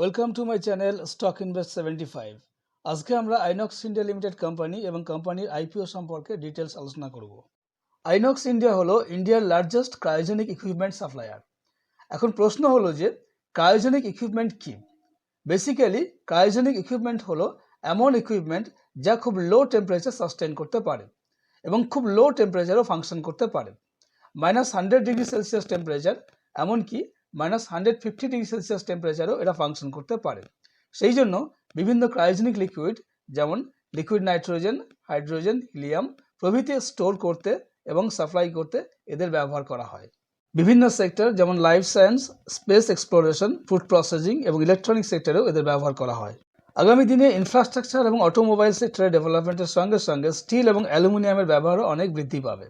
Welcome to my channel stock invest 75। আজকে আমরা INOX India limited company এবং কোম্পানির আইপিও সম্পর্কে ডিটেলস আলোচনা করব। আইনক্স ইন্ডিয়া হলো ইন্ডিয়ার লার্জেস্ট ক্রায়োজেনিক ইকুইপমেন্ট সাপ্লায়ার। এখন প্রশ্ন হলো যে ক্রায়োজেনিক ইকুইপমেন্ট কি? বেসিক্যালি ক্রায়োজেনিক ইকুইপমেন্ট হলো এমন ইকুইপমেন্ট যা খুব লো টেম্পারেচার সাস্টেন করতে পারে এবং খুব লো টেম্পারেচারও ফাংশন করতে পারে। -100 ডিগ্রি সেলসিয়াস টেম্পারেচার, এমনকি -150 ডিগ্রি সেলসিয়াস টেম্পারেচারও এটা ফাংশন করতে পারে। সেই জন্য বিভিন্ন ক্রায়োজেনিক লিকুইড যেমন লিকুইড নাইট্রোজেন, হাইড্রোজেন, হিলিয়াম প্রভৃতি স্টোর করতে এবং সাপ্লাই করতে এদের ব্যবহার করা হয়। বিভিন্ন সেক্টর যেমন life science, space exploration, food processing এবং ইলেকট্রনিক সেক্টরেও এদের ব্যবহার করা হয়। আগামী দিনে ইনফ্রাস্ট্রাকচার এবং অটোমোবাইল সেক্টরের ডেভেলপমেন্টের সঙ্গে সঙ্গে স্টিল এবং অ্যালুমিনিয়ামের ব্যবহারও অনেক বৃদ্ধি পাবে।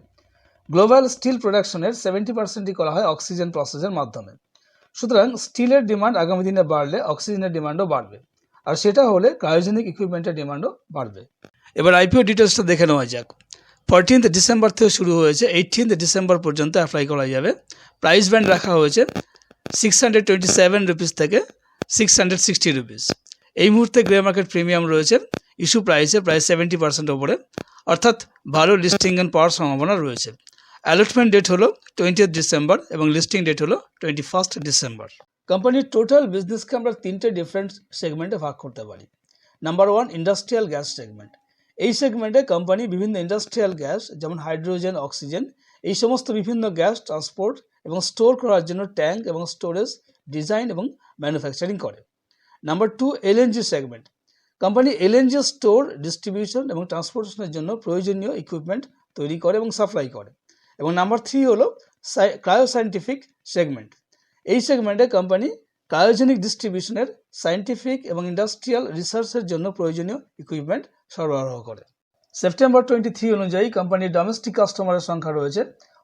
গ্লোবাল স্টিল প্রোডাকশনের 70%ই করা হয় অক্সিজেন প্রসেসের মাধ্যমে। সুতরাং স্টিলের ডিমান্ড আগামী দিনে বাড়লে অক্সিজেনের ডিমান্ডও বাড়বে, আর সেটা হলে ক্রায়োজেনিক ইকুইপমেন্টের ডিমান্ডও বাড়বে। এবার আইপিও ডিটেলসটা দেখে নেওয়া যাক। 14 ডিসেম্বর থেকে শুরু হয়েছে, 18 ডিসেম্বর পর্যন্ত অ্যাপ্লাই করা যাবে। প্রাইস ব্যান্ড রাখা হয়েছে 627 রুপিস থেকে 660 রুপিস। এই মুহূর্তে গ্রে মার্কেট প্রিমিয়াম রয়েছে ইস্যু প্রাইসে প্রায় 70% ওপরে, অর্থাৎ ভালো লিস্টিং পাওয়ার সম্ভাবনা রয়েছে। অ্যালটমেন্ট ডেট হলো 20 ডিসেম্বর এবং লিস্টিং ডেট হলো 21 ডিসেম্বর। কোম্পানির টোটাল বিজনেসকে আমরা তিনটে ডিফারেন্ট সেগমেন্টে ভাগ করতে পারি। Number 1, industrial gas segment. এই সেগমেন্টে কোম্পানি বিভিন্ন ইন্ডাস্ট্রিয়াল গ্যাস যেমন হাইড্রোজেন, অক্সিজেন এই সমস্ত বিভিন্ন গ্যাস ট্রান্সপোর্ট এবং স্টোর করার জন্য ট্যাঙ্ক এবং স্টোরেজ ডিজাইন এবং ম্যানুফ্যাকচারিং করে। Number 2, LNG segment. Company LNG store, distribution এবং ট্রান্সপোর্টেশনের জন্য প্রয়োজনীয় ইকুইপমেন্ট তৈরি করে এবং সাপ্লাই করে। এবং নাম্বার 3 হলো ক্রায়োসায়েন্টিফিক সেগমেন্ট। এই সেগমেন্টে কোম্পানি ক্রায়োজেনিক ডিস্ট্রিবিউশনের সায়েন্টিফিক এবং ইন্ডাস্ট্রিয়াল রিসার্চের জন্য প্রয়োজনীয় ইকুইপমেন্ট সরবরাহ করে। সেপ্টেম্বর 23 অনুযায়ী কোম্পানির ডোমেস্টিক কাস্টমারের সংখ্যা রয়েছে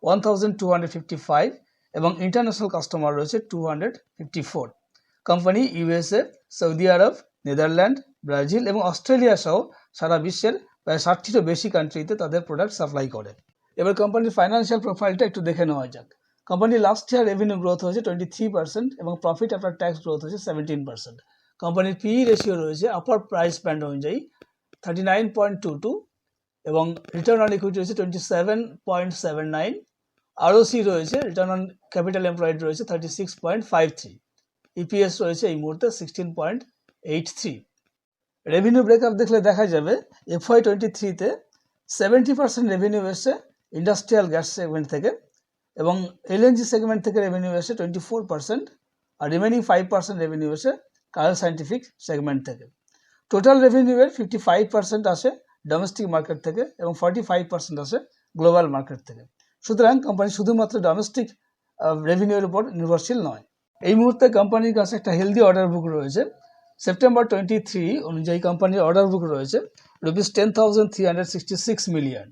1255 এবং ইন্টারন্যাশনাল কাস্টমার রয়েছে 254। কোম্পানি ইউএসএ, সৌদি আরব, নেদারল্যান্ড, ব্রাজিল এবং অস্ট্রেলিয়া সহ সারা বিশ্বের প্রায় 60টিরও বেশি কান্ট্রিতে তাদের প্রোডাক্ট সাপ্লাই করে। এবার কোম্পানির ফাইন্যান্সিয়াল প্রোফাইলটা একটু দেখে নেওয়া যাক। কোম্পানির লাস্ট ইয়ার রেভিনিউ গ্রোথ হয়েছে 23% এবং প্রফিট আফটার ট্যাক্স গ্রোথ হয়েছে 17%। কোম্পানির পিই রেশিও রয়েছে আপার প্রাইস ব্যান্ড অনুযায়ী 39.22 এবং রিটার্ন অন ইকুইটি রয়েছে 27.79। আরওসি রয়েছে, রিটার্ন অন ক্যাপিটাল এমপ্লয়েড রয়েছে 36.53। ইপিএস রয়েছে এই মুহূর্তে 16.83। রেভিনিউ ব্রেকআপ দেখলে দেখা যাবে FY23-তে 70% রেভিনিউ এসছে ইন্ডাস্ট্রিয়াল গ্যাস সেগমেন্ট থেকে এবং এলএনজি সেগমেন্ট থেকে রেভিনিউ এসে 24%, আর রিমেনিং 5% রেভিনিউ এসে ক্রায়োসায়েন্টিফিক সেগমেন্ট থেকে। টোটাল রেভিনিউয়ের 55% আসে ডোমেস্টিক মার্কেট থেকে এবং 45% আসে গ্লোবাল মার্কেট থেকে। সুতরাং কোম্পানি শুধুমাত্র ডোমেস্টিক রেভিনিউয়ের উপর নির্ভরশীল নয়। এই মুহূর্তে কোম্পানির কাছে একটা হেলদি অর্ডার বুক রয়েছে। সেপ্টেম্বর 23 অনুযায়ী কোম্পানির অর্ডার বুক রয়েছে রুপিস 10,366 মিলিয়ন।